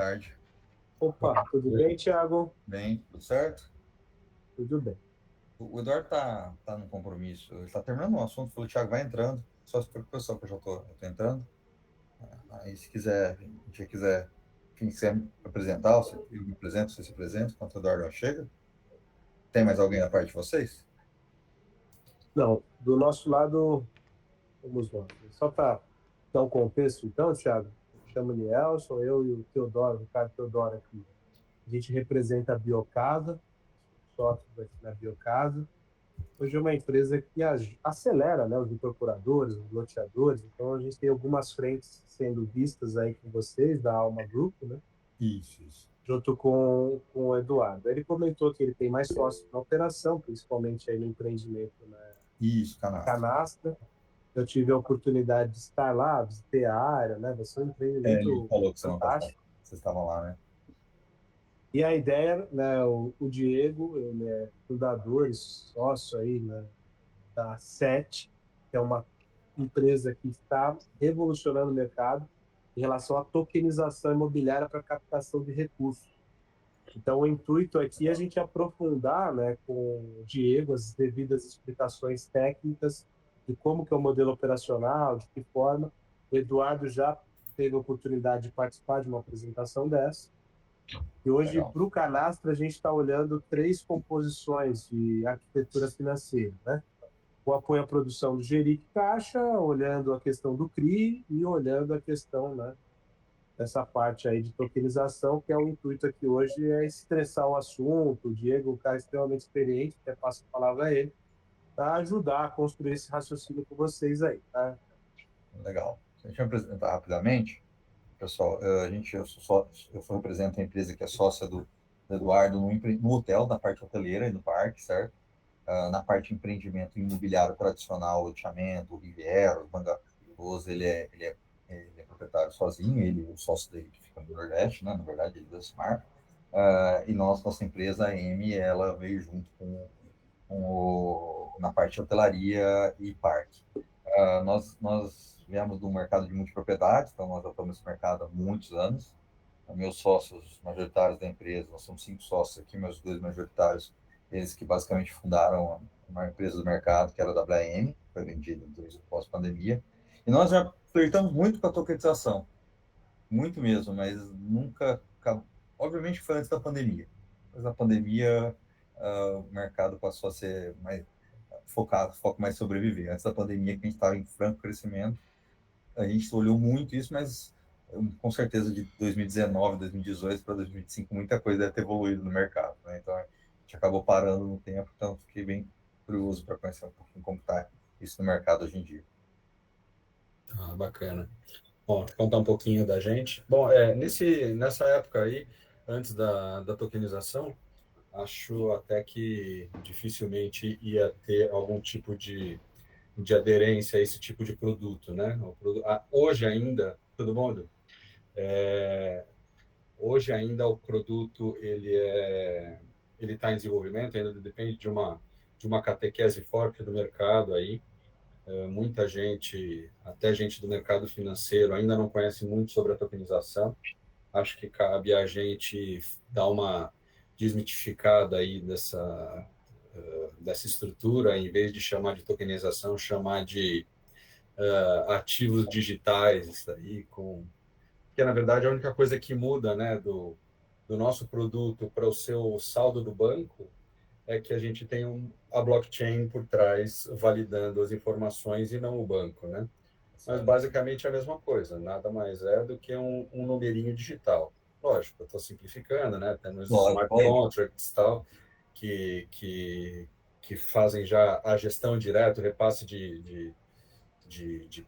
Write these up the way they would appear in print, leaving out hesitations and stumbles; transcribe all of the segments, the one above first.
tarde. Opa, tudo bem, Thiago? Bem, tudo certo? Tudo bem. O Eduardo tá num compromisso. Ele tá terminando um assunto, falou, Thiago, vai entrando. Só se preocupação que eu tô entrando. Aí, se quiser, se você quiser, enfim, se quiser me apresentar, eu me apresento, você se apresenta, enquanto o Eduardo não chega. Tem mais alguém na parte de vocês? Não, do nosso lado, vamos nós. Só para dar um contexto, então, Thiago, eu chamo Nielson, eu e o Teodoro, o Ricardo Teodoro aqui. A gente representa a Biocasa, sócios aqui na Biocasa. Hoje é uma empresa que acelera, né, os incorporadores, os loteadores. Então, a gente tem algumas frentes sendo vistas aí com vocês, da Alma Group, né? Isso. Junto com o Eduardo. Ele comentou que ele tem mais sócios na operação, principalmente aí no empreendimento na Isso, canastra. Canastra. Eu tive a oportunidade de estar lá, visitei a área, né? Vai ser um Ele empreendimento falou que semana passada fantástico. vocês estavam lá, né? E a ideia, né, o Diego, ele é fundador e sócio aí, né, da SET, que é uma empresa que está revolucionando o mercado em relação à tokenização imobiliária para captação de recursos. Então, o intuito aqui é a gente aprofundar, né, com o Diego as devidas explicações técnicas de como que é o modelo operacional, de que forma. O Eduardo já teve a oportunidade de participar de uma apresentação dessa. E hoje, Legal. para o Canastra, a gente está olhando três composições de arquitetura financeira, né? O apoio à produção do Geric Caixa, olhando a questão do CRI e olhando a questão, né, dessa parte aí de tokenização, que é o intuito aqui hoje, é estressar o assunto. O Diego, um cara extremamente experiente, até passo a palavra a ele, para ajudar a construir esse raciocínio com vocês aí, tá? Legal. Deixa eu me apresentar rapidamente. Pessoal, eu só represento a empresa que é sócia do Eduardo no hotel, na parte hoteleira e no parque, certo? Na parte de empreendimento imobiliário tradicional, loteamento, Riviera, Mangapouz, ele é proprietário sozinho, ele, o sócio dele que fica no Nordeste, né? Na verdade, ele é da Smart. E nossa empresa, a M, ela veio junto na parte de hotelaria e parque. Nós viemos do mercado de multipropriedade, então nós já estamos nesse mercado há muitos anos. Meus sócios majoritários da empresa, nós somos 5 sócios aqui, meus 2 majoritários, eles que basicamente fundaram uma empresa do mercado, que era a WM, que foi vendida depois pós-pandemia. E nós já flertamos muito com a tokenização, muito mesmo, mas nunca. Obviamente foi antes da pandemia. Depois da pandemia, o mercado passou a ser mais foco mais em sobreviver. Antes da pandemia, que a gente estava em franco crescimento, a gente olhou muito isso, mas com certeza de 2019, 2018 para 2025, muita coisa deve ter evoluído no mercado, né? Então, a gente acabou parando no tempo, então fiquei bem curioso para conhecer um pouquinho como está isso no mercado hoje em dia. Ah, bacana. Bom, vou contar um pouquinho da gente. Bom, nessa época aí, antes da tokenização, acho até que dificilmente ia ter algum tipo de aderência a esse tipo de produto, né? Hoje ainda, tudo bom, Edu? Hoje ainda o produto ele está em desenvolvimento, ainda depende de uma catequese forte do mercado aí. Muita gente, até gente do mercado financeiro, ainda não conhece muito sobre a tokenização. Acho que cabe a gente dar uma desmitificada aí dessa estrutura, em vez de chamar de tokenização, chamar de ativos digitais, isso aí, porque na verdade a única coisa que muda, né, do nosso produto para o seu saldo do banco é que a gente tem a blockchain por trás validando as informações e não o banco, né? Mas Certo? basicamente é a mesma coisa, nada mais é do que um numerinho digital. Lógico, eu estou simplificando, né? Tem os smart Lógico. contracts e tal, que, que, que fazem já a gestão direta, o repasse de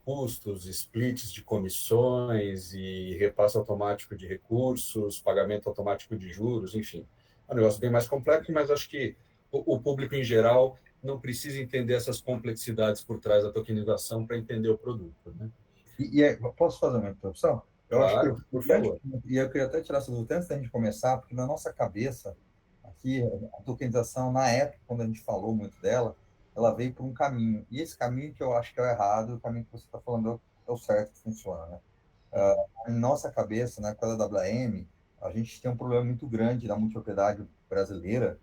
custos, splits de comissões e repasse automático de recursos, pagamento automático de juros, enfim. É um negócio bem mais complexo, mas acho que o público em geral não precisa entender essas complexidades por trás da tokenização para entender o produto, né? Posso fazer uma interrupção? Eu acho que Claro, o por grande, favor. e eu queria até tirar essa dúvida antes da gente começar, porque na nossa cabeça, aqui, a tokenização, na época, quando a gente falou muito dela, ela veio por um caminho. E esse caminho que eu acho que é o errado, o caminho que você está falando é o certo que funciona, né? Em nossa cabeça, na época da WM, a gente tem um problema muito grande na multipropriedade brasileira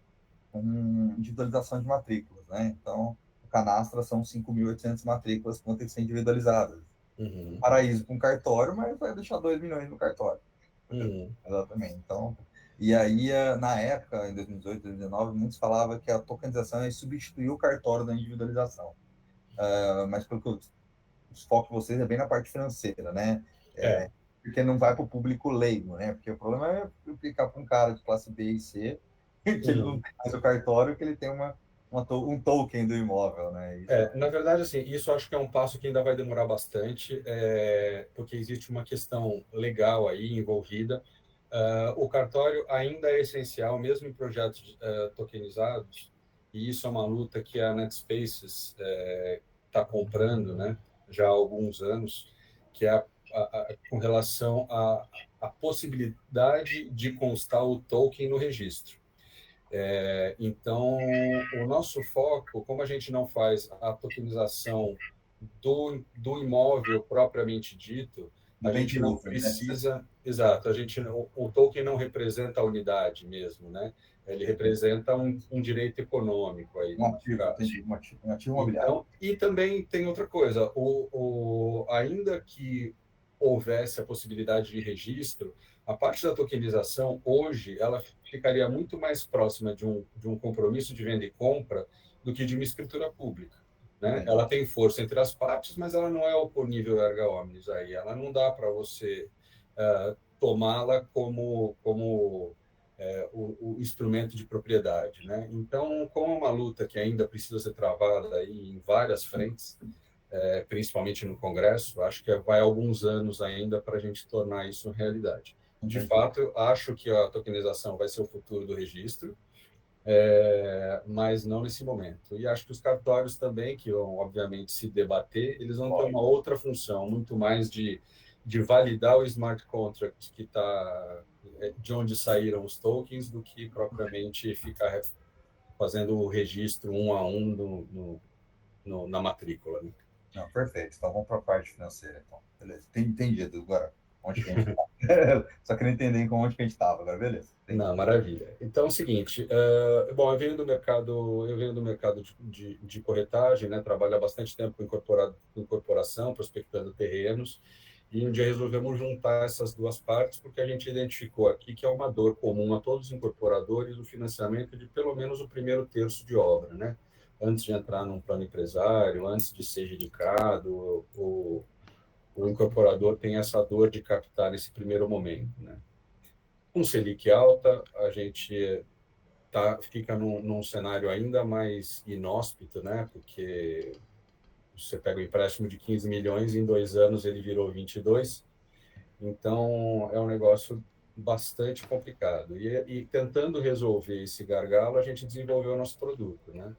com individualização de matrículas, né? Então, o Canastra são 5.800 matrículas que vão ter que ser individualizadas. Paraíso com cartório, mas vai deixar 2 milhões no cartório. Exatamente. Então, e aí, na época, em 2018, 2019, muitos falavam que a tokenização ia substituir o cartório da individualização. Mas pelo que os foco de vocês é bem na parte financeira, né? Porque não vai para o público leigo, né? Porque o problema é aplicar para um cara de classe B e C, que ele não tem mais o cartório, que ele tem um token do imóvel, né? Na verdade, assim, isso acho que é um passo que ainda vai demorar bastante, porque existe uma questão legal aí envolvida. O cartório ainda é essencial, mesmo em projetos tokenizados, e isso é uma luta que a NetSpaces está comprando, né, já há alguns anos, que é com relação à possibilidade de constar o token no registro. Então, o nosso foco, como a gente não faz a tokenização do imóvel propriamente dito, a gente não precisa, né? Exato, o token não representa a unidade mesmo, né? Ele representa um direito econômico aí. Um ativo imobiliário. Então, e também tem outra coisa, ainda que houvesse a possibilidade de registro, a parte da tokenização, hoje, ela ficaria muito mais próxima de um compromisso de venda e compra do que de uma escritura pública, né? Ela tem força entre as partes, mas ela não é oponível erga omnes aí. Ela não dá para você tomá-la como o instrumento de propriedade, né? Então, como é uma luta que ainda precisa ser travada aí em várias frentes, principalmente no Congresso, acho que vai alguns anos ainda para a gente tornar isso realidade. De fato, eu acho que a tokenização vai ser o futuro do registro, mas não nesse momento. E acho que os cartórios também, que vão, obviamente, se debater, eles vão ter uma outra função, muito mais de validar o smart contract que está de onde saíram os tokens, do que propriamente ficar fazendo o registro um a um na matrícula, né? Não, perfeito. Então vamos para a parte financeira, então. Beleza. Entendido agora onde que a gente está. Só queria entender onde que a gente estava, agora beleza. Não, maravilha. Então é o seguinte, bom, eu venho do mercado de corretagem, né? Trabalho há bastante tempo com incorporação, prospectando terrenos, e um dia resolvemos juntar essas duas partes, porque a gente identificou aqui que é uma dor comum a todos os incorporadores o financiamento de pelo menos o primeiro terço de obra, né? Antes de entrar num plano empresário, antes de ser indicado, o incorporador tem essa dor de captar nesse primeiro momento, né? Com Selic alta, a gente fica num cenário ainda mais inóspito, né? Porque você pega um empréstimo de 15 milhões, em 2 anos ele virou 22, então é um negócio bastante complicado. E tentando resolver esse gargalo, a gente desenvolveu o nosso produto, né?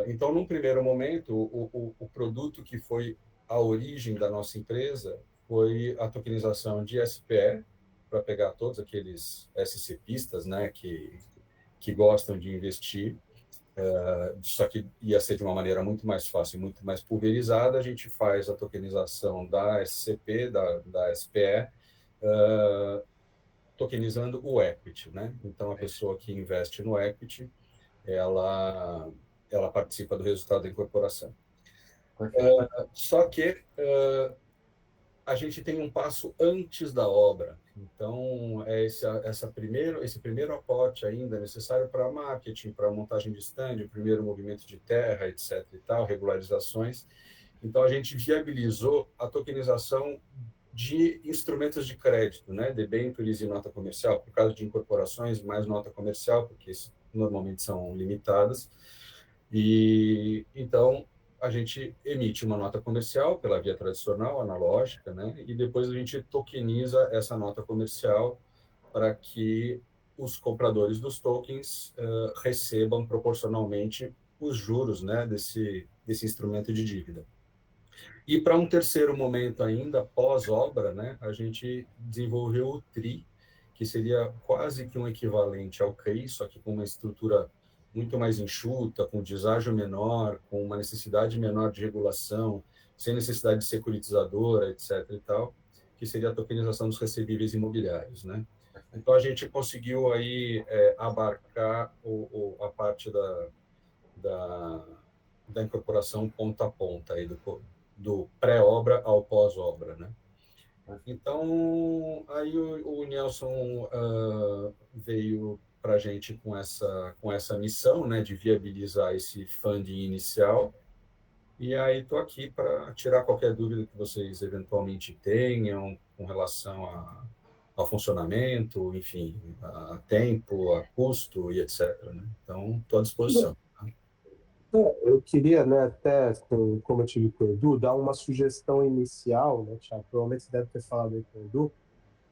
Então, num primeiro momento, o produto que foi a origem da nossa empresa foi a tokenização de SPE, para pegar todos aqueles SCPistas, né, que gostam de investir, só que ia ser de uma maneira muito mais fácil, muito mais pulverizada. A gente faz a tokenização da SCP, da SPE, tokenizando o equity, né? Então, a pessoa que investe no equity, ela participa do resultado da incorporação. Só que a gente tem um passo antes da obra. Então, esse primeiro aporte ainda necessário para marketing, para montagem de stand, o primeiro movimento de terra, etc. e tal, regularizações. Então, a gente viabilizou a tokenização de instrumentos de crédito, né? Debêntures e nota comercial, por causa de incorporações, mais nota comercial, porque normalmente são limitadas. E então a gente emite uma nota comercial pela via tradicional, analógica, né? E depois a gente tokeniza essa nota comercial para que os compradores dos tokens recebam proporcionalmente os juros, né, desse instrumento de dívida. E para um terceiro momento ainda, pós-obra, né, a gente desenvolveu o TRI, que seria quase que um equivalente ao CRI, só que com uma estrutura muito mais enxuta, com deságio menor, com uma necessidade menor de regulação, sem necessidade de securitizadora, etc. e tal, que seria a tokenização dos recebíveis imobiliários, né? Então, a gente conseguiu aí abarcar a parte da incorporação ponta a ponta, aí do pré-obra ao pós-obra, né? Então, aí o Nelson veio para a gente com essa missão, né, de viabilizar esse funding inicial. E aí estou aqui para tirar qualquer dúvida que vocês eventualmente tenham com relação ao funcionamento, enfim, a tempo, a custo e etc. Né? Então, estou à disposição. Eu queria, né, até, como eu tive com o Edu, dar uma sugestão inicial, né, Thiago? Provavelmente você deve ter falado aí com o Edu,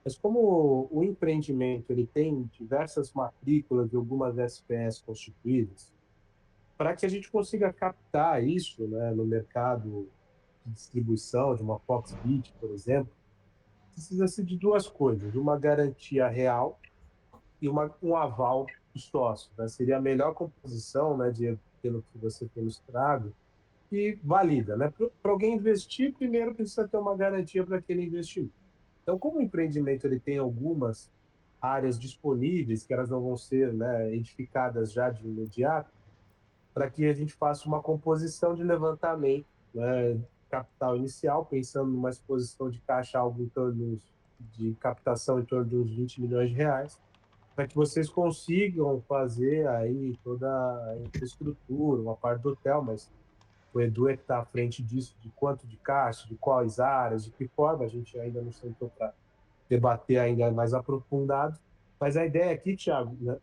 mas como o empreendimento ele tem diversas matrículas e algumas SPS constituídas, para que a gente consiga captar isso, né, no mercado de distribuição de uma Foxbit, por exemplo, precisa-se de duas coisas: uma garantia real e um aval do sócio. Né? Seria a melhor composição, né, pelo que você tem mostrado, e valida. Né? Para alguém investir, primeiro precisa ter uma garantia para aquele investimento. Então, como o empreendimento ele tem algumas áreas disponíveis, que elas não vão ser, né, edificadas já de imediato, para que a gente faça uma composição de levantamento, né, capital inicial, pensando numa exposição de caixa algo em torno de captação em torno de uns 20 milhões de reais, para que vocês consigam fazer aí toda a infraestrutura, uma parte do hotel, mas o Edu é que está à frente disso, de quanto de caixa, de quais áreas, de que forma, a gente ainda não sentou para debater ainda mais aprofundado. Mas a ideia aqui, Thiago, né,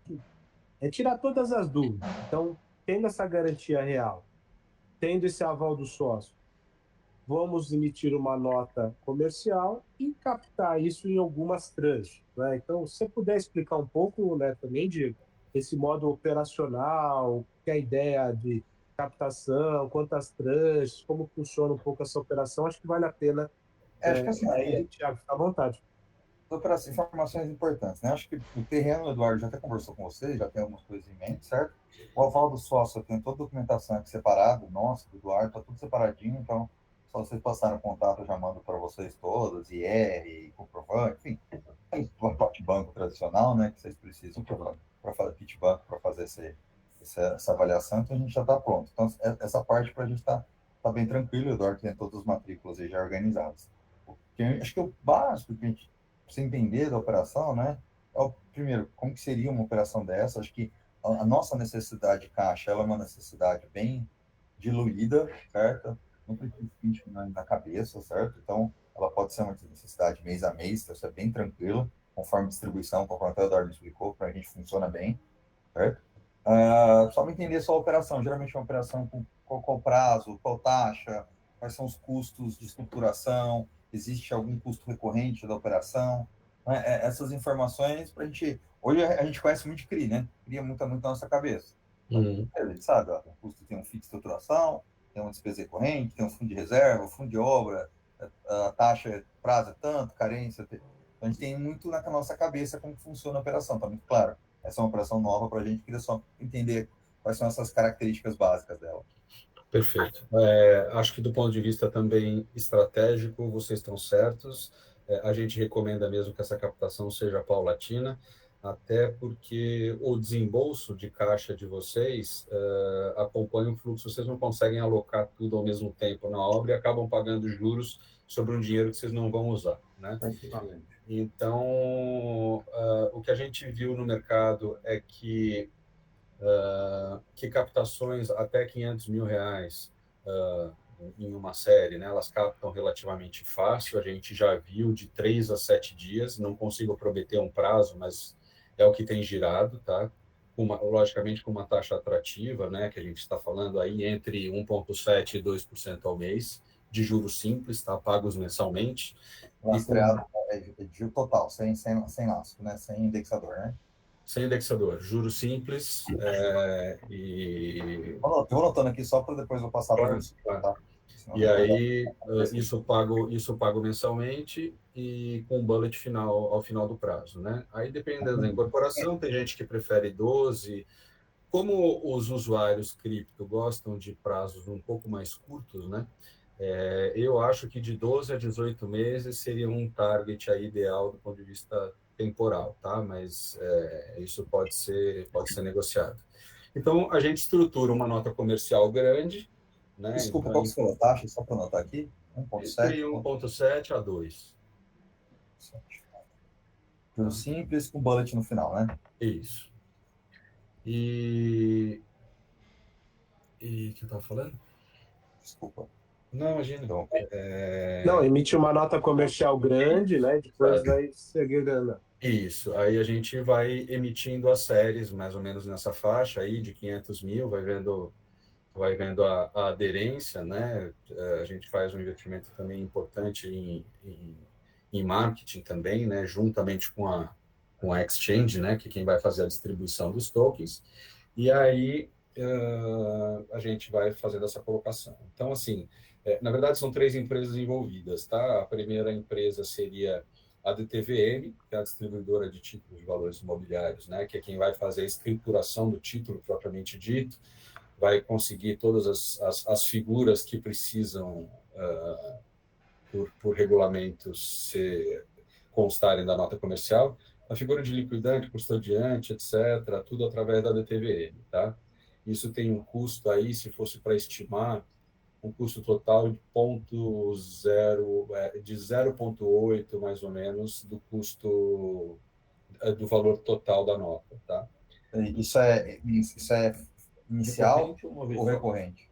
é tirar todas as dúvidas. Então, tendo essa garantia real, tendo esse aval do sócio, vamos emitir uma nota comercial e captar isso em algumas tranches. Né? Então, se você puder explicar um pouco, né, também, Diego, esse modo operacional, que é a ideia de captação, quantas tranches, como funciona um pouco essa operação, acho que vale a pena. Acho que assim, Aí, Thiago, fica à vontade. informações importantes, né? Acho que o terreno, o Eduardo já até conversou com vocês, já tem algumas coisas em mente, certo? O aval do sócio, eu tenho toda a documentação aqui separada, nossa, do Eduardo, está tudo separadinho, então, só vocês passarem o contato, eu já mando para vocês todas, IR, comprovante, enfim, o parte banco tradicional, né, que vocês precisam para fazer pitch banco, para fazer essa avaliação, então a gente já está pronto. Então, essa parte para a gente tá bem tranquilo, o Eduardo tem todas as matrículas aí já organizadas. Porque acho que o básico que a gente precisa entender da operação, né, é o primeiro, como que seria uma operação dessa? Acho que a nossa necessidade de caixa, ela é uma necessidade bem diluída, certo? Não precisa de 20 milhões na cabeça, certo? Então, ela pode ser uma necessidade mês a mês, então isso é bem tranquilo, conforme distribuição, conforme até o Eduardo explicou, para a gente funciona bem, certo? Só me entender só a operação, geralmente é uma operação com qual prazo, qual taxa, quais são os custos de estruturação, existe algum custo recorrente da operação, né? Essas informações para a gente. Hoje a gente conhece muito de CRI, né? Cria muito na nossa cabeça. A gente sabe, ó, o custo tem um FII de estruturação, tem uma despesa recorrente, tem um fundo de reserva, um fundo de obra, a taxa, prazo é tanto, carência. Então a gente tem muito na nossa cabeça como funciona a operação, tá muito claro. Essa é uma operação nova para a gente, queria só entender quais são essas características básicas dela. Perfeito. Acho que do ponto de vista também estratégico, vocês estão certos. A gente recomenda mesmo que essa captação seja paulatina, até porque o desembolso de caixa de vocês acompanha o fluxo, vocês não conseguem alocar tudo ao mesmo tempo na obra e acabam pagando juros sobre um dinheiro que vocês não vão usar, né? Então, o que a gente viu no mercado é que captações até 500 mil reais em uma série, né, elas captam relativamente fácil, a gente já viu de 3 a 7 dias, não consigo prometer um prazo, mas é o que tem girado, tá? Logicamente com uma taxa atrativa, né, que a gente está falando aí entre 1,7% e 2% ao mês, de juros simples, tá? Pagos mensalmente. Lastreado de juro total, sem laço, né? Sem indexador, né? Sem indexador, juros simples e... Eu vou anotando aqui só para depois eu passar para você. Tá? E aí, isso pago mensalmente e com bullet final ao final do prazo, né? Aí, dependendo da incorporação, tem gente que prefere 12. Como os usuários cripto gostam de prazos um pouco mais curtos, né? Eu acho que de 12 a 18 meses seria um target aí ideal do ponto de vista temporal, tá? Mas isso pode ser negociado. Então, a gente estrutura uma nota comercial grande, né? Desculpa, Então, qual que foi a taxa? Só para anotar aqui. entre 1,7 a 2. Juro simples com bullet no final, né? Isso. E o que eu estava falando? Desculpa. Não, imagina. Então, Não, emite uma nota comercial grande, né? Depois Sabe? vai segregando. Isso. Aí a gente vai emitindo as séries, mais ou menos nessa faixa aí de 500 mil, vai vendo a aderência, né? A gente faz um investimento também importante em marketing também, né? Juntamente com a exchange, né? Que é quem vai fazer a distribuição dos tokens. E aí a gente vai fazendo essa colocação. Então, assim, na verdade, são 3 empresas envolvidas, tá? A primeira empresa seria a DTVM, que é a distribuidora de títulos de valores imobiliários, né? Que é quem vai fazer a escrituração do título propriamente dito, vai conseguir todas as figuras que precisam, por regulamentos, constarem da nota comercial, a figura de liquidante, custodiante, etc., tudo através da DTVM, tá? Isso tem um custo aí, se fosse para estimar, um custo total de 0,8, mais ou menos, do custo do valor total da nota, tá? isso é inicial ou recorrente?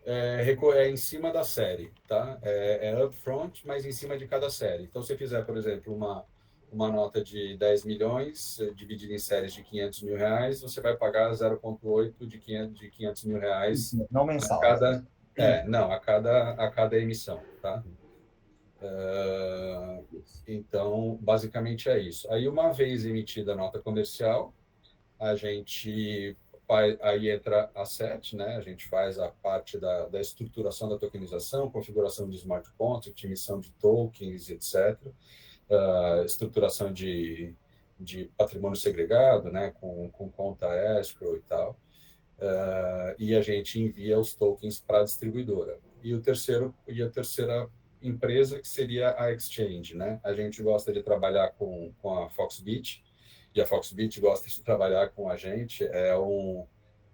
É em cima da série, tá? É upfront, mas em cima de cada série. Então, se fizer, por exemplo, uma nota de 10 milhões, dividida em séries de 500 mil reais, você vai pagar 0,8 de 500 mil reais Não a mensal. cada, não, a cada emissão, tá? Então, basicamente é isso. Aí, uma vez emitida a nota comercial, a gente aí entra a SET, né? A gente faz a parte da estruturação da tokenização, configuração de smart contract, emissão de tokens, etc. Estruturação de patrimônio segregado, né? Com conta escrow e tal. E a gente envia os tokens para a distribuidora. E a terceira empresa, que seria a exchange, né? A gente gosta de trabalhar com a Foxbit, e a Foxbit gosta de trabalhar com a gente.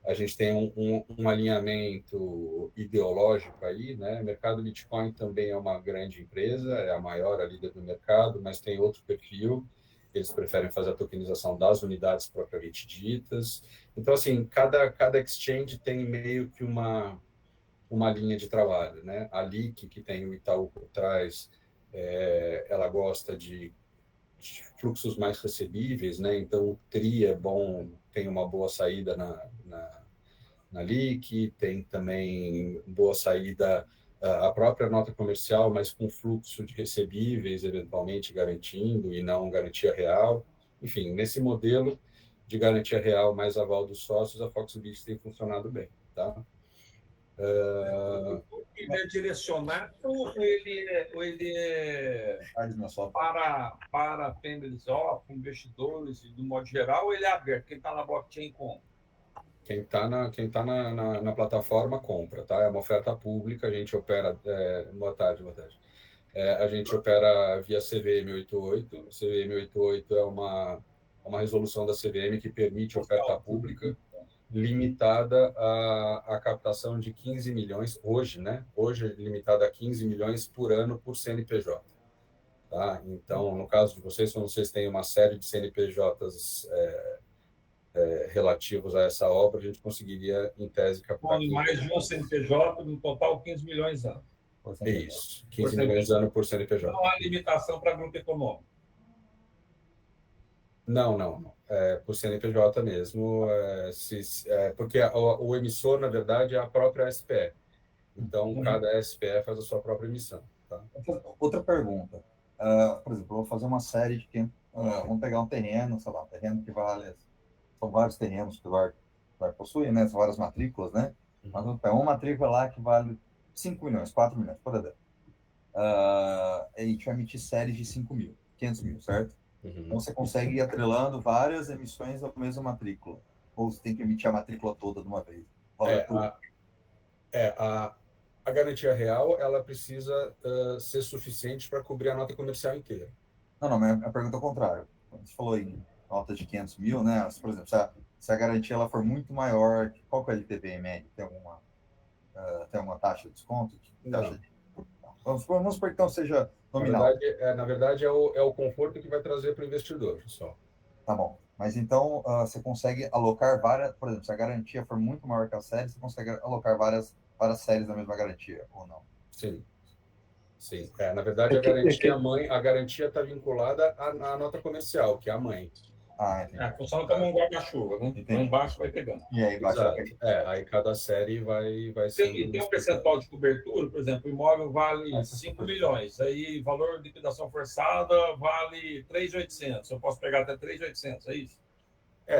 A gente tem um alinhamento ideológico aí, né? O mercado Bitcoin também é uma grande empresa, é a maior, a líder do mercado, mas tem outro perfil. Eles preferem fazer a tokenização das unidades propriamente ditas. Então, assim, cada exchange tem meio que uma linha de trabalho, né? A LIC, que tem o Itaú por trás, ela gosta de fluxos mais recebíveis, né? Então, o TRI é bom, tem uma boa saída na LIC, tem também boa saída a própria nota comercial, mas com fluxo de recebíveis, eventualmente garantindo e não garantia real. Enfim, nesse modelo de garantia real mais aval dos sócios, a Foxbit tem funcionado bem, tá? Ele é direcionado ou ele é para family office, investidores, e do modo geral, ele é aberto? Quem está na blockchain compra? Quem tá na plataforma compra, tá? É uma oferta pública, a gente opera... boa tarde. A gente opera via CVM 88. CVM 88 é uma resolução da CVM que permite oferta pública limitada à captação de 15 milhões, hoje, né? Hoje é limitada a 15 milhões por ano por CNPJ. Tá? Então, no caso de vocês, quando vocês têm uma série de CNPJs relativos a essa obra, a gente conseguiria, em tese, captar... Mais de um CNPJ, no total 15 milhões ano. É isso, 15 milhões ano por CNPJ. Não há limitação para grupo econômico. Não. Por CNPJ mesmo, porque o emissor, na verdade, é a própria SPE. Então, cada SPE faz a sua própria emissão. Tá? Outra pergunta. Por exemplo, eu vou fazer uma série de... vamos pegar um terreno, sei lá, um terreno que vale... São vários terrenos que vai possuir, né? São várias matrículas, né? Mas vamos pegar uma matrícula lá que vale 5 milhões, 4 milhões, por exemplo. A gente vai emitir séries de 5 mil, 500 mil, certo? Então, você consegue ir atrelando várias emissões da mesma matrícula. Ou você tem que emitir a matrícula toda de uma vez? A garantia real, ela precisa ser suficiente para cobrir a nota comercial inteira. Não, mas a pergunta é o contrário. você falou em nota de 500 mil, né? Por exemplo, se a garantia ela for muito maior, qual que é o LTV em média? Tem uma taxa de desconto? Vamos supor que então seja nominal. Na verdade é o conforto que vai trazer para o investidor, só. Tá bom. Mas então você consegue alocar várias, por exemplo, se a garantia for muito maior que a série, você consegue alocar várias séries da mesma garantia, ou não? Sim. Sim. Na verdade, a garantia está vinculada à nota comercial, que é a mãe. Funciona como um guarda-chuva, né? Então embaixo vai pegando. E aí embaixo aí cada série vai ser. Tem um percentual de cobertura, por exemplo, o imóvel vale 5 milhões, aí valor de liquidação forçada vale 3.800. Eu posso pegar até 3.800, é isso?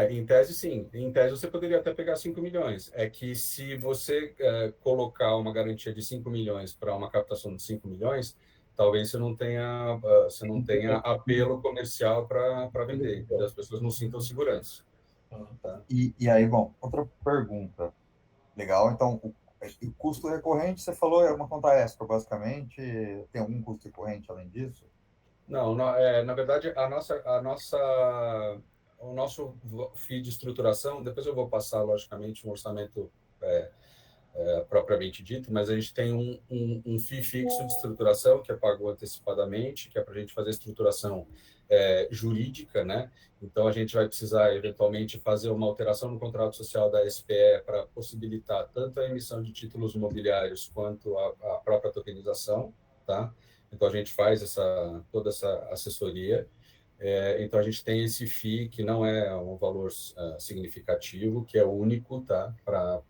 Em tese, sim. Em tese, você poderia até pegar 5 milhões. É que se você colocar uma garantia de 5 milhões para uma captação de 5 milhões, talvez você não tenha apelo comercial para vender. As pessoas não sintam segurança. Tá? E aí, bom, outra pergunta. Legal, então, o custo recorrente, você falou, é uma conta extra, basicamente. Tem algum custo recorrente além disso? Não, na verdade, o nosso FII de estruturação, depois eu vou passar, logicamente, um orçamento propriamente dito, mas a gente tem um FII fixo de estruturação que é pago antecipadamente, que é para a gente fazer estruturação jurídica, né? Então, a gente vai precisar, eventualmente, fazer uma alteração no contrato social da SPE para possibilitar tanto a emissão de títulos imobiliários quanto a própria tokenização, tá? Então, a gente faz toda essa assessoria. Então, a gente tem esse FII, que não é um valor significativo, que é único, tá? Para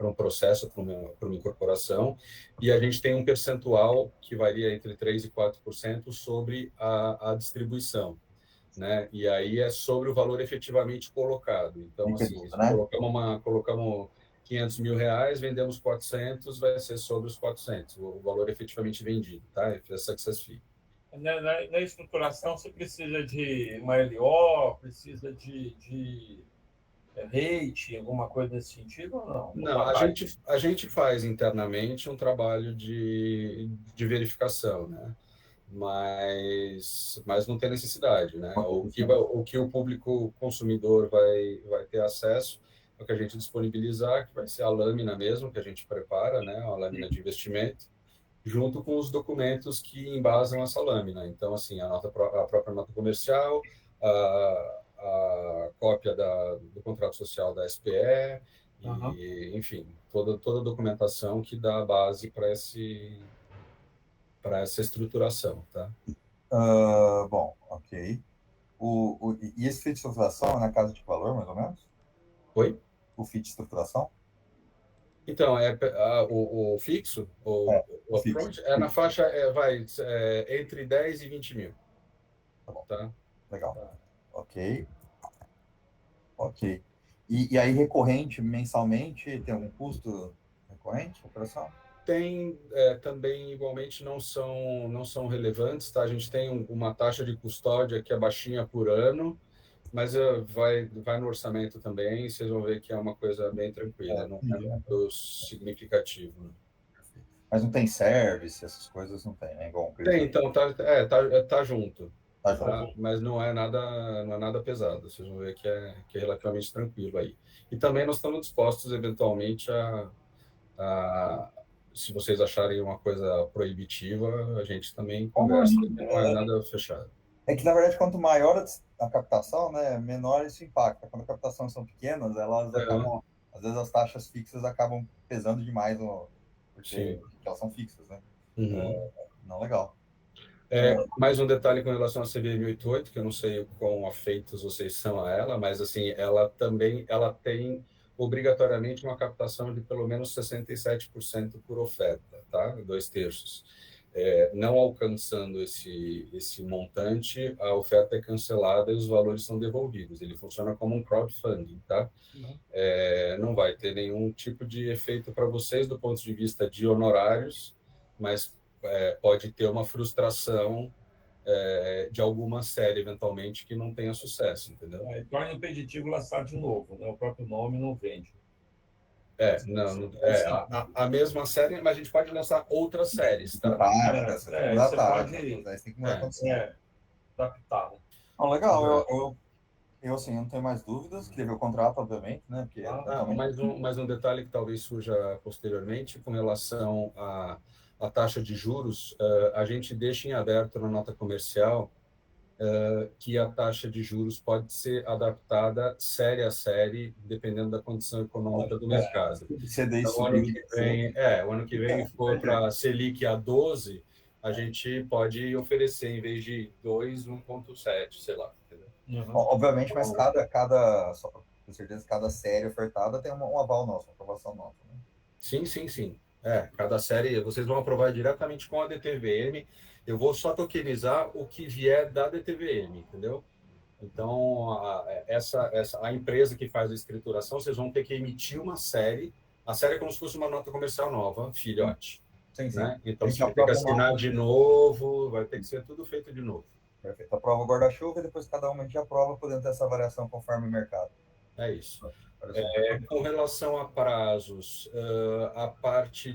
um processo, para uma incorporação. E a gente tem um percentual que varia entre 3% e 4% sobre a distribuição, né? E aí é sobre o valor efetivamente colocado. Então, assim, colocamos 500 mil reais, vendemos 400, vai ser sobre os 400, o valor efetivamente vendido, tá? Essa success fee. Na estruturação, você precisa de uma LO, precisa de rate, alguma coisa nesse sentido ou não? Não, a gente faz internamente um trabalho de verificação, né? Mas não tem necessidade, né? O que o público consumidor vai ter acesso é o que a gente disponibilizar, que vai ser a lâmina mesmo, que a gente prepara, né? A lâmina de investimento, junto com os documentos que embasam essa lâmina. Então, assim, a própria nota comercial, a cópia do contrato social da SPE, e, enfim, toda a documentação que dá a base para essa estruturação, tá? Bom, ok. E esse FII de estruturação é na casa de que valor, mais ou menos? Oi? O FII de estruturação? Então, o fixo, o upfront, na faixa, vai entre 10 e 20 mil. Tá bom. Tá? Legal. Tá. Ok. E aí, recorrente, mensalmente, tem algum custo recorrente, operação? Tem também, igualmente, não são relevantes, tá? A gente tem uma taxa de custódia que é baixinha por ano, mas vai no orçamento também, vocês vão ver que é uma coisa bem tranquila, não é muito significativo. Né? Mas não tem service, essas coisas não tem, né? Igual tem, então tá junto. Tá junto. Mas não é nada pesado, vocês vão ver que é relativamente tranquilo aí. E também nós estamos dispostos, eventualmente, se vocês acharem uma coisa proibitiva, a gente também conversa, não é nada fechado. É que, na verdade, quanto maior a captação, né, menor isso impacta. Quando as captações são pequenas, elas acabam, às vezes as taxas fixas acabam pesando demais, porque elas são fixas, né? Não, legal. Mais um detalhe com relação à CVM 88, que eu não sei o quão afeitos vocês são a ela, mas assim, ela tem obrigatoriamente uma captação de pelo menos 67% por oferta, tá? 2/3. Não alcançando esse montante, a oferta é cancelada e os valores são devolvidos. Ele funciona como um crowdfunding, tá? Não vai ter nenhum tipo de efeito para vocês do ponto de vista de honorários, mas pode ter uma frustração de alguma série, eventualmente, que não tenha sucesso, entendeu? Torna impeditivo lançar de novo, né? O próprio nome não vende. A mesma série, mas a gente pode lançar outras séries, tá? Você pode adaptar, né? Legal, eu assim, não tenho mais dúvidas, queria ver o contrato, obviamente, né? Porque mais um detalhe que talvez surja posteriormente, com relação à taxa de juros, a gente deixa em aberto na nota comercial que a taxa de juros pode ser adaptada série a série, dependendo da condição econômica do mercado. Então, o ano que vem for para Selic a 12, a gente pode oferecer, em vez de 2, 1,7, sei lá. Entendeu? Obviamente, mas só para ter certeza, cada série ofertada tem um aval nosso, uma aprovação nossa. Né? Sim. Cada série vocês vão aprovar diretamente com a DTVM. Eu vou só tokenizar o que vier da DTVM, entendeu? Então, a empresa que faz a escrituração, vocês vão ter que emitir uma série. A série é como se fosse uma nota comercial nova, filhote. Sim. Né? Então, você vai ter que assinar de novo, vai ter que ser tudo feito de novo. Perfeito. Aprova o guarda-chuva e depois cada uma a gente aprova, podendo ter essa variação conforme o mercado. É isso. Com relação a prazos, a parte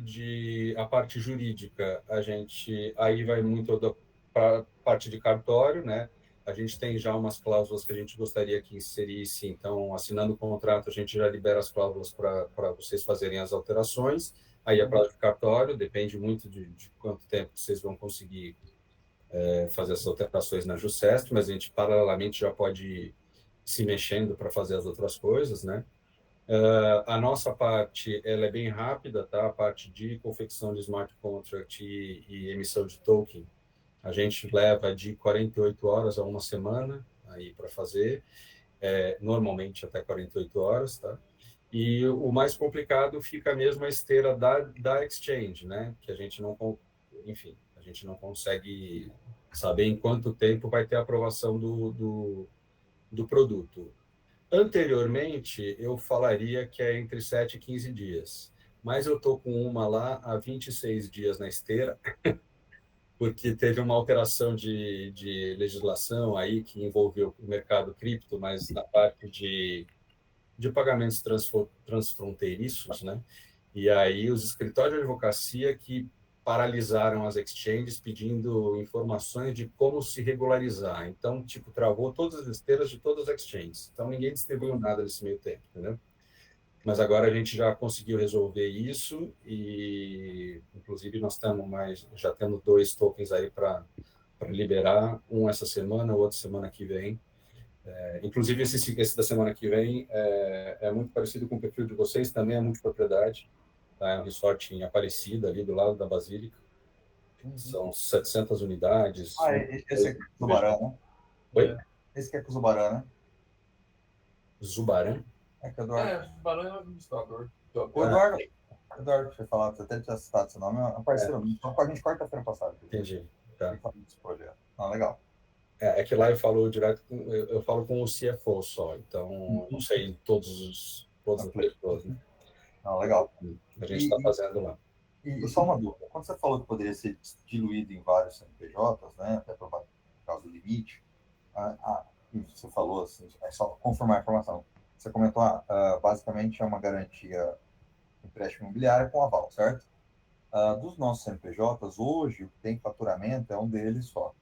jurídica, a gente aí vai muito para a parte de cartório, né? A gente tem já umas cláusulas que a gente gostaria que inserisse, então, assinando o contrato, a gente já libera as cláusulas para vocês fazerem as alterações. Aí a prazo de cartório, depende muito de quanto tempo vocês vão conseguir fazer as alterações na JuSesp, mas a gente paralelamente já pode ir se mexendo para fazer as outras coisas, né? A nossa parte, ela é bem rápida, tá? A parte de confecção de smart contract e emissão de token, a gente leva de 48 horas a uma semana aí para fazer, normalmente até 48 horas, tá? E o mais complicado fica mesmo a esteira da exchange, né? Que a gente não consegue saber em quanto tempo vai ter a aprovação do produto. Anteriormente, eu falaria que é entre 7 e 15 dias, mas eu estou com uma lá há 26 dias na esteira, porque teve uma alteração de legislação aí que envolveu o mercado cripto, mas na parte de pagamentos transfronteiriços, né? E aí os escritórios de advocacia que paralisaram as exchanges pedindo informações de como se regularizar. Então, travou todas as esteiras de todas as exchanges. Então, ninguém distribuiu nada nesse meio tempo, entendeu? Mas agora a gente já conseguiu resolver isso e, inclusive, já temos 2 tokens aí para liberar, um essa semana, o outro semana que vem. Inclusive, esse da semana que vem é muito parecido com o perfil de vocês, também é multipropriedade. Tá? É um resort em Aparecida, ali do lado da Basílica. São 700 unidades. Esse é com Zubarã, né? Oi? Esse que é com Zubarã, né? Zubarã? Zubarã é o administrador. O Eduardo, deixa eu falar, você até tinha citado esse nome, é um parceiro, então com a gente quarta-feira passada. Entendi. Tá. Desse projeto. Legal. É que lá eu falo direto, eu falo com o CFO só, então não sei todas as pessoas, né? Legal. A gente está fazendo lá. E só uma dúvida, quando você falou que poderia ser diluído em vários CNPJs, né, até por causa do limite, você falou assim, é só confirmar a informação, você comentou, basicamente é uma garantia empréstimo imobiliário com aval, certo? Dos nossos CNPJs, hoje, o que tem faturamento é um deles só,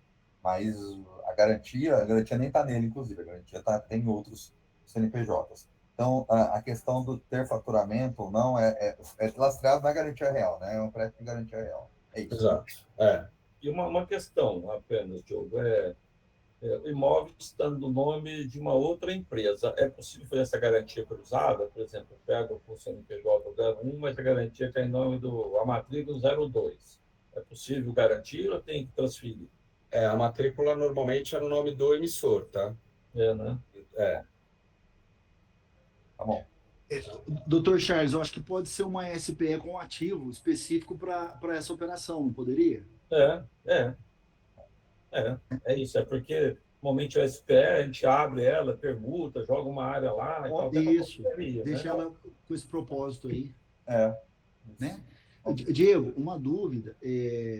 mas a garantia nem está nele, inclusive, a garantia tem em outros CNPJs. Então, a questão do ter faturamento ou não é lastreado na garantia real, né? É um empréstimo de garantia real. É isso. Exato. E uma questão apenas, Diogo, o imóvel estando no nome de uma outra empresa, é possível fazer essa garantia cruzada? Por exemplo, eu pego o CNPJ 01, mas a garantia está em nome a matrícula 02. É possível garantir ou tem que transferir? A matrícula normalmente é no nome do emissor, tá? Né? Tá bom. Dr. Charles, eu acho que pode ser uma SPE com ativo específico para essa operação, não poderia? É isso. É porque, normalmente, a SPE, a gente abre ela, permuta, joga uma área lá. Isso, deixa ela com esse propósito aí. Né? Diego, uma dúvida.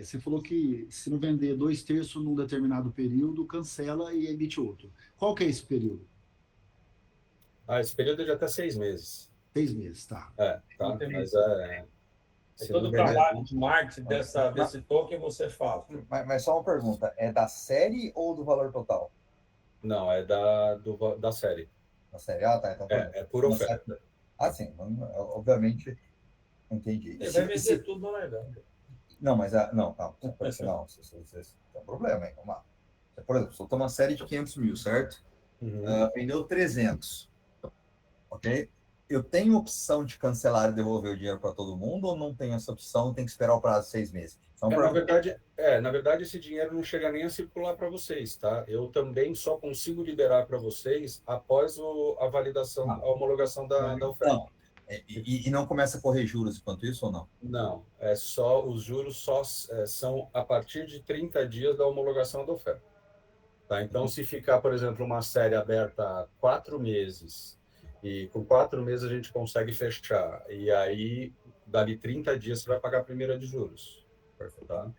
Você falou que se não vender 2/3 num determinado período, cancela e emite outro. Qual que é esse período? Esse período é de até 6 meses. 6 meses, tá. Tá, mas todo o trabalho de marketing desse token você faz. Mas só uma pergunta, é da série ou do valor total? Não, é da série. Da série A, tá? Então, é por oferta. Sim, obviamente, entendi. Ele vai vender tudo na largada. Não, mas não, calma. Não, você tem um problema, hein? Vamos lá. Por exemplo, soltou uma série de 500 mil, certo? Vendeu 300. Ok? Eu tenho opção de cancelar e devolver o dinheiro para todo mundo ou não tenho essa opção? Tem que esperar o prazo de 6 meses? Na verdade, esse dinheiro não chega nem a circular para vocês, tá? Eu também só consigo liberar para vocês após a validação, a homologação da oferta. Não. E não começa a correr juros enquanto isso ou não? Não, os juros são a partir de 30 dias da homologação da oferta. Tá? Então, se ficar, por exemplo, uma série aberta há 4 meses, e com 4 meses a gente consegue fechar, e aí, dali 30 dias, você vai pagar a primeira de juros. Perfeito. Tá?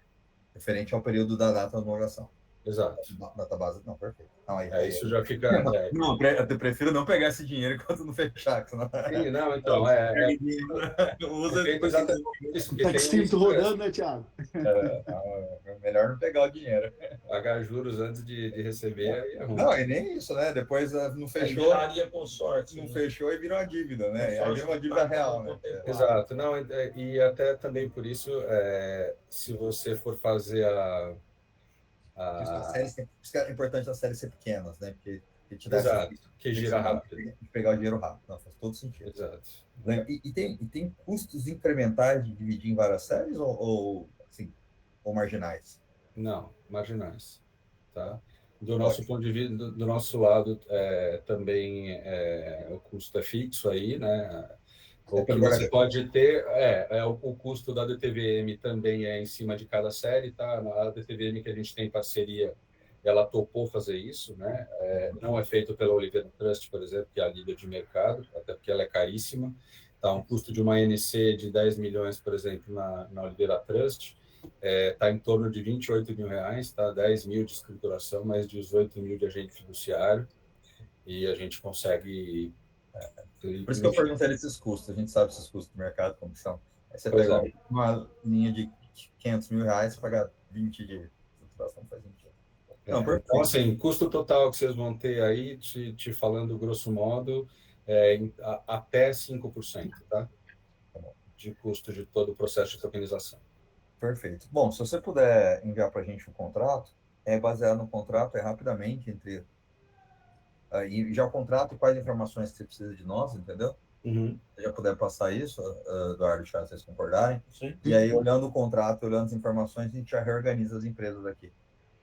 Referente ao período da data da homologação. Exato. Data base, não, perfeito. Não, isso já fica... Não, eu prefiro não pegar esse dinheiro enquanto não fechar. Senão... Sim, não, então, Usa isso. Tá sempre rodando, né, Thiago? Melhor não pegar o dinheiro. Pagar juros antes de receber é ruim. Não, e nem isso, né? Depois não fechou. Com sorte. Não fechou e virou uma dívida, né? Aí virou uma dívida real, né? Exato. Não, e até também por isso, se você for fazer Isso é importante as séries ser pequenas, né? Porque te dá que gira rápido. Pegar o dinheiro rápido. Não, faz todo sentido. Exato. E tem custos incrementais de dividir em várias séries ou marginais? Não, marginais. Tá? Do nosso ponto de vista, do nosso lado, também o custo é fixo aí, né? O que você pode ter o custo da DTVM também é em cima de cada série, tá? A DTVM que a gente tem parceria, ela topou fazer isso, né? Não é feito pela Oliveira Trust, por exemplo, que é a líder de mercado, até porque ela é caríssima. Tá? Um custo de uma NC de 10 milhões, por exemplo, na Oliveira Trust, está em torno de R$28 mil, tá? 10 mil de escrituração, mais 18 mil de agente fiduciário, e a gente consegue... Por isso que eu perguntei esses custos, a gente sabe esses custos do mercado, como são. Aí você pegar uma linha de R$500 mil, pagar 20 de escrituração, não faz sentido. Então, assim, custo total que vocês vão ter aí, te falando grosso modo, até 5%, tá? De custo de todo o processo de tokenização. Perfeito. Bom, se você puder enviar para a gente um contrato, baseado no contrato, rapidamente entre... e já o contrato, quais informações que você precisa de nós, entendeu? Se já puder passar isso, Eduardo e Thiago, vocês concordarem. Sim. E aí, olhando o contrato, olhando as informações, a gente já reorganiza as empresas aqui.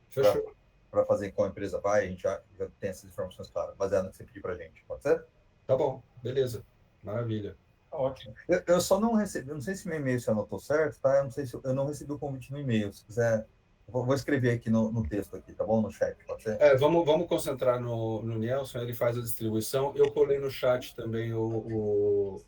Fechou. Para fazer com a empresa vai, a gente já tem essas informações claras, baseado no que você pediu para a gente. Pode ser? Tá bom, beleza. Maravilha. Ótimo. Eu só não recebi, eu não sei se meu e-mail você anotou certo, tá? Eu não sei se eu não recebi o convite no e-mail. Se quiser, vou escrever aqui no texto, aqui, tá bom? No chat, pode ser? Vamos concentrar no Nelson, ele faz a distribuição. Eu colei no chat também o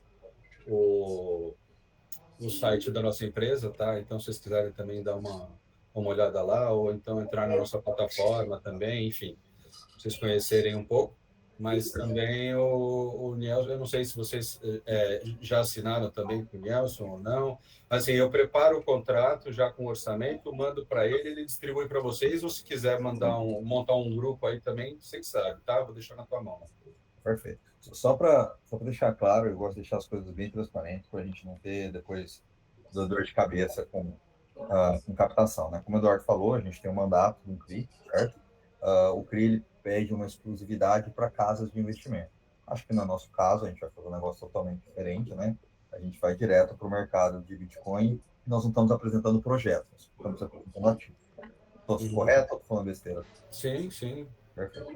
site da nossa empresa, tá? Então, se vocês quiserem também dar uma olhada lá, ou então entrar na nossa plataforma também, enfim, pra vocês conhecerem um pouco. Mas também o Nelson, eu não sei se vocês já assinaram também com o Nelson ou não, mas assim, eu preparo o contrato já com o orçamento, mando para ele distribui para vocês, ou se quiser montar um grupo aí também, vocês sabem, tá? Vou deixar na tua mão. Perfeito. Só para deixar claro, eu gosto de deixar as coisas bem transparentes, para a gente não ter depois dor de cabeça com captação, né? Como o Eduardo falou, a gente tem um mandato do CRI, certo? O CRI pede uma exclusividade para casas de investimento. Acho que no nosso caso a gente vai fazer um negócio totalmente diferente, né? A gente vai direto para o mercado de Bitcoin e nós não estamos apresentando projetos, estamos apresentando ativos. Estou correto ou estou falando besteira? Sim, sim. Perfeito.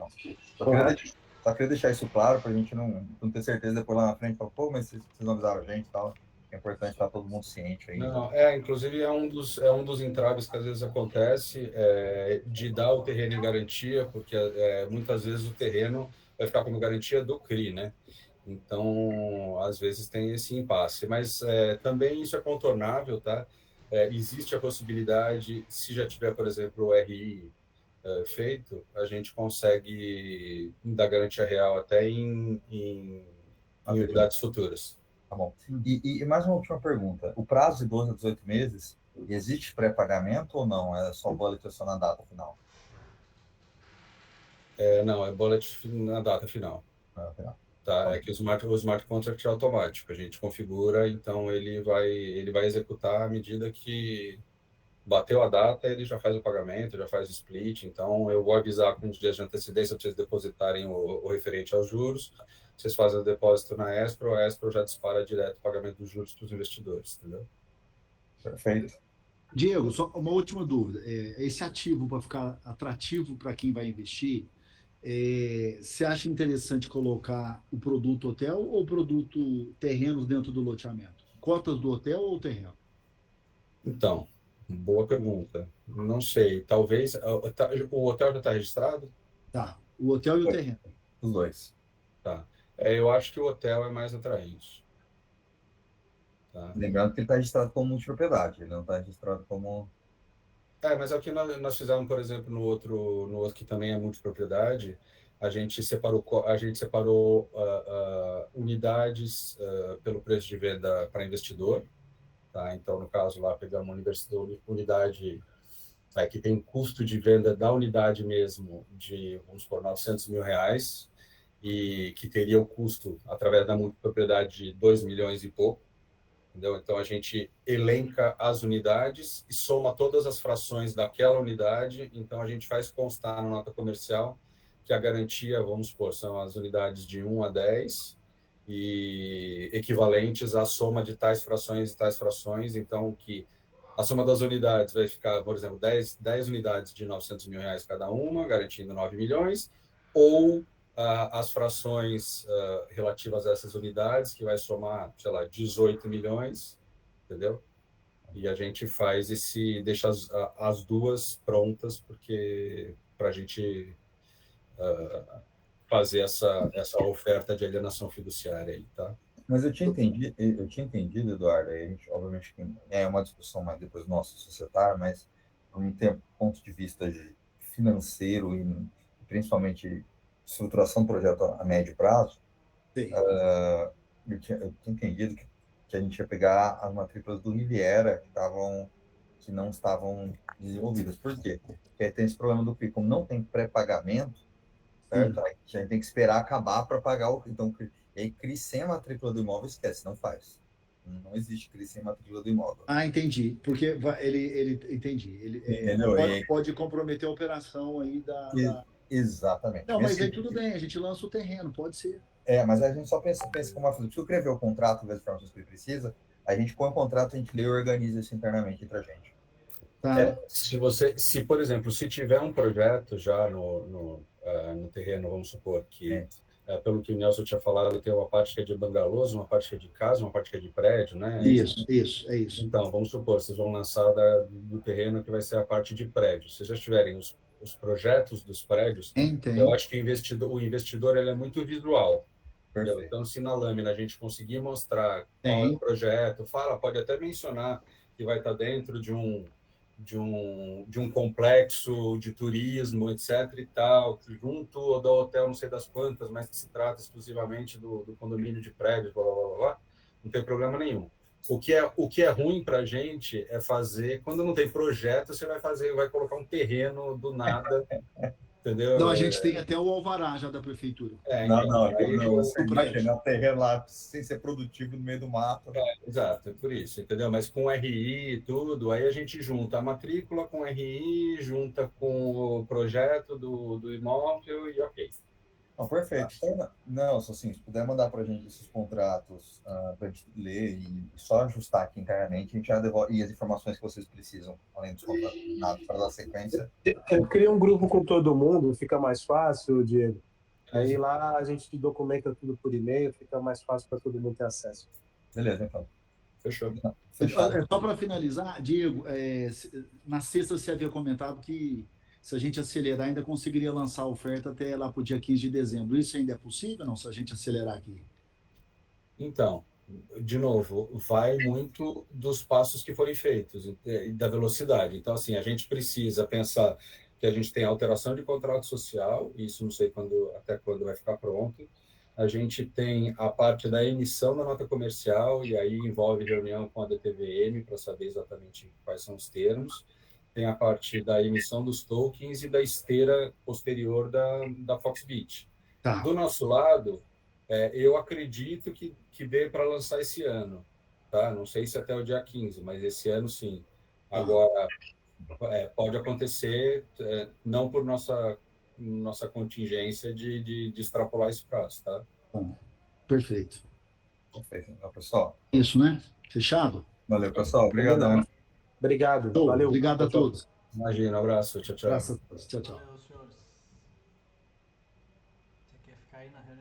Só queria deixar isso claro para a gente não ter certeza depois lá na frente, falar, pô, mas vocês não avisaram a gente e tal. É importante estar todo mundo ciente aí. Não, inclusive é um dos entraves que às vezes acontece de dar o terreno em garantia, porque muitas vezes o terreno vai ficar como garantia do CRI, né? Então, às vezes tem esse impasse, mas também isso é contornável, tá? Existe a possibilidade, se já tiver, por exemplo, o RI feito, a gente consegue dar garantia real até em unidades futuras. Tá bom. E mais uma última pergunta. O prazo de 12 a 18 meses, existe pré-pagamento ou não? É só bullet na data final? Não, é bullet na data final. Tá? É que o smart contract é automático. A gente configura, então ele vai executar à medida que bateu a data, ele já faz o pagamento, já faz o split. Então, eu vou avisar com uns dias de antecedência para vocês depositarem o referente aos juros. Vocês fazem o depósito na escrow, a escrow já dispara direto o pagamento dos juros para os investidores, entendeu? Perfeito. Diego, só uma última dúvida. Esse ativo, para ficar atrativo para quem vai investir, você acha interessante colocar o produto hotel ou o produto terrenos dentro do loteamento? Cotas do hotel ou terreno? Então, boa pergunta. Não sei. Talvez... O hotel já está registrado? Tá. O hotel e o terreno. Os dois. Tá. Eu acho que o hotel é mais atraente. Tá. Lembrando que ele está registrado como multipropriedade, ele não está registrado como... Mas aqui nós fizemos, por exemplo, no outro que também é multipropriedade, a gente separou unidades pelo preço de venda para investidor. Tá? Então, no caso lá, pegamos uma unidade que tem custo de venda da unidade mesmo de, vamos supor, R$900 mil, e que teria o custo, através da multipropriedade, de 2 milhões e pouco. Entendeu? Então, a gente elenca as unidades e soma todas as frações daquela unidade. Então, a gente faz constar na nota comercial que a garantia, vamos supor, são as unidades de 1 a 10 e equivalentes à soma de tais frações e tais frações. Então, que a soma das unidades vai ficar, por exemplo, 10 unidades de R$900 mil cada uma, garantindo 9 milhões, ou as frações relativas a essas unidades, que vai somar, sei lá, 18 milhões, entendeu? E a gente deixa as duas prontas, porque para a gente fazer essa oferta de alienação fiduciária aí, tá? Mas eu tinha entendido, Eduardo, a gente, obviamente, é uma discussão mais depois nossa societária, mas por um ponto de vista financeiro e principalmente estruturação do projeto a médio prazo, eu tinha entendido que a gente ia pegar as matrículas do Riviera que não estavam desenvolvidas. Por quê? Porque aí tem esse problema do PIB. Como não tem pré-pagamento, certo? A gente tem que esperar acabar para pagar o... Então, e aí, CRI sem a matrícula do imóvel, esquece, não faz. Não existe CRI sem a matrícula do imóvel. Entendi. Porque entendi. Pode comprometer a operação aí da... Exatamente. Não, mas aí tudo bem, a gente lança o terreno, pode ser. Mas a gente só pensa como vai fazer. Se eu escrever o contrato, ver as informações que ele precisa, a gente põe o contrato, a gente lê e organiza isso internamente entre a gente. Tá. Se, por exemplo, se tiver um projeto já no terreno, vamos supor que, pelo que o Nelson tinha falado, tem uma parte que é de bangalôs, uma parte que é de casa, uma parte que é de prédio, né? Isso, é isso. Então, vamos supor, vocês vão lançar do terreno que vai ser a parte de prédio. Se já tiverem os projetos dos prédios, eu acho que o investidor ele é muito visual. Então, se na lâmina a gente conseguir mostrar qual é o projeto, pode até mencionar que vai estar dentro de um complexo de turismo, etc. e tal, junto ao hotel não sei das quantas, mas que se trata exclusivamente do condomínio de prédios, blá, blá, blá, blá, não tem problema nenhum. O que é ruim para a gente é fazer, quando não tem projeto, você vai colocar um terreno do nada, entendeu? Não, a gente tem até o alvará já da prefeitura. Você imagina um terreno lá sem ser produtivo no meio do mato. Exato, é por isso, entendeu? Mas com RI e tudo, aí a gente junta a matrícula com RI, junta com o projeto do imóvel e ok. Perfeito. Não, assim, se puder mandar para a gente esses contratos para a gente ler e só ajustar aqui internamente, a gente já devolve, e as informações que vocês precisam, além dos contratos, para dar sequência. Eu crio um grupo com todo mundo, fica mais fácil, Diego. Aí lá a gente documenta tudo por e-mail, fica mais fácil para todo mundo ter acesso. Beleza, então. Fechou. Só para finalizar, Diego, na sexta você havia comentado que se a gente acelerar, ainda conseguiria lançar a oferta até lá para o dia 15 de dezembro. Isso ainda é possível, não, se a gente acelerar aqui? Então, de novo, vai muito dos passos que forem feitos e da velocidade. Então, assim, a gente precisa pensar que a gente tem alteração de contrato social, isso não sei até quando vai ficar pronto. A gente tem a parte da emissão da nota comercial, e aí envolve reunião com a DTVM para saber exatamente quais são os termos. tem a parte da emissão dos tokens e da esteira posterior da Foxbit. Tá. Do nosso lado, eu acredito que dê para lançar esse ano. Tá? Não sei se até o dia 15, mas esse ano sim. Agora, pode acontecer, não por nossa contingência de extrapolar esse prazo. Tá? Bom, perfeito. Perfeito, então, pessoal. Isso, né? Fechado? Valeu, pessoal. Obrigado. Obrigado. Então, Valeu. obrigado a todos. Imagina, um abraço. Tchau, tchau. Graças a Deus. Tchau, tchau. Valeu, senhores. Você quer ficar aí na reunião?